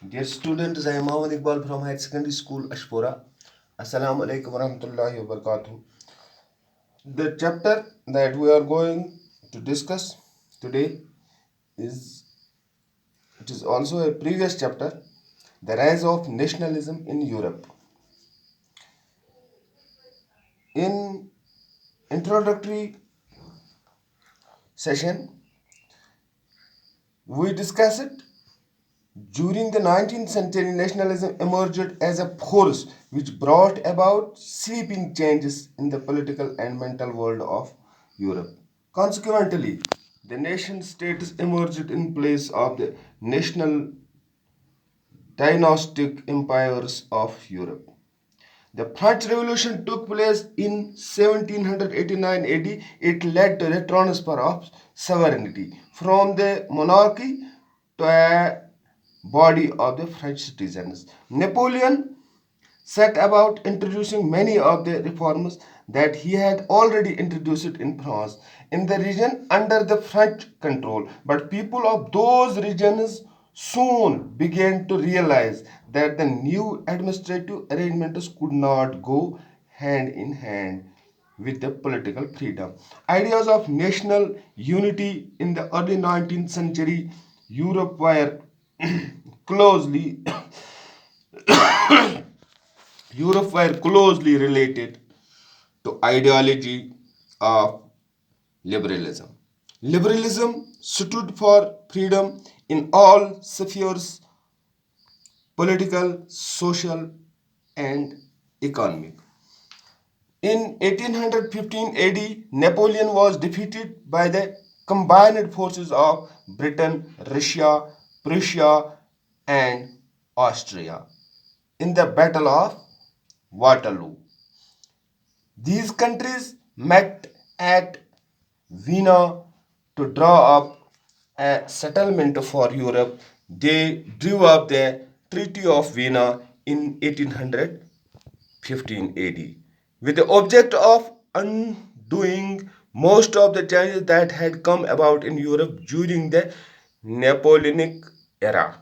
Dear students, I am Mohammad Iqbal from Higher Secondary School, Ashpura. Assalamu alaikum warahmatullahi wabarakatuh. The chapter that we are going to discuss today is it is also a previous chapter, the rise of nationalism in Europe. In introductory session, we discussed it. During the 19th century, nationalism emerged as a force which brought about sweeping changes in the political and mental world of Europe. Consequently, the nation states emerged in place of the national dynastic empires of Europe. The French Revolution took place in 1789 AD. It led to the transfer of sovereignty from the monarchy to a body of the French citizens. Napoleon set about introducing many of the reforms that he had already introduced in France in the region under the French control. But people of those regions soon began to realize that the new administrative arrangements could not go hand in hand with the political freedom. Ideas of national unity in the early 19th century Europe were closely Europe were closely related to ideology of liberalism. Liberalism stood for freedom in all spheres, political, social, and economic. In 1815 AD, Napoleon was defeated by the combined forces of Britain, Russia, Prussia, and Austria in the Battle of Waterloo. These countries met at Vienna to draw up a settlement for Europe. They drew up the Treaty of Vienna in 1815 AD with the object of undoing most of the changes that had come about in Europe during the Napoleonic era.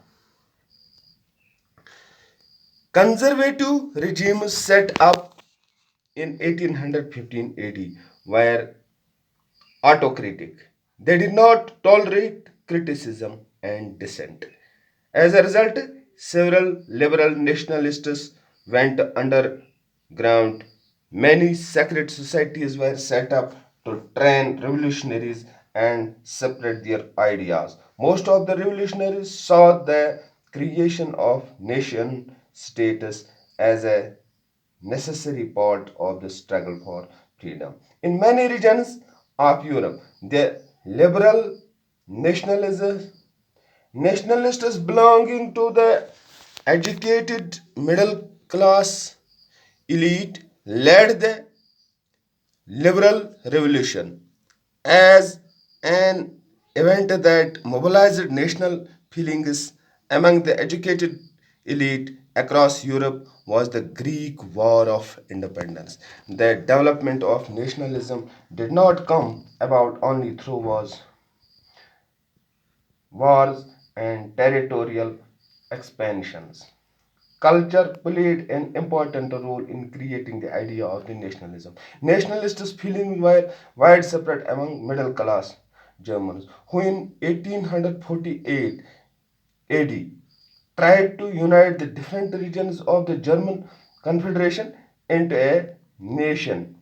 Conservative regimes set up in 1815 AD were autocratic. They did not tolerate criticism and dissent. As a result, several liberal nationalists went underground. Many secret societies were set up to train revolutionaries and spread their ideas. Most of the revolutionaries saw the creation of nation states as a necessary part of the struggle for freedom. In many regions of Europe, the liberal nationalists belonging to the educated middle class elite led the liberal revolution as an event that mobilized national feelings among the educated elite across Europe was the Greek War of Independence. The development of nationalism did not come about only through wars and territorial expansions. Culture played an important role in creating the idea of the nationalism. Nationalist feelings were widespread among middle class Germans who in 1848 AD tried to unite the different regions of the German Confederation into a nation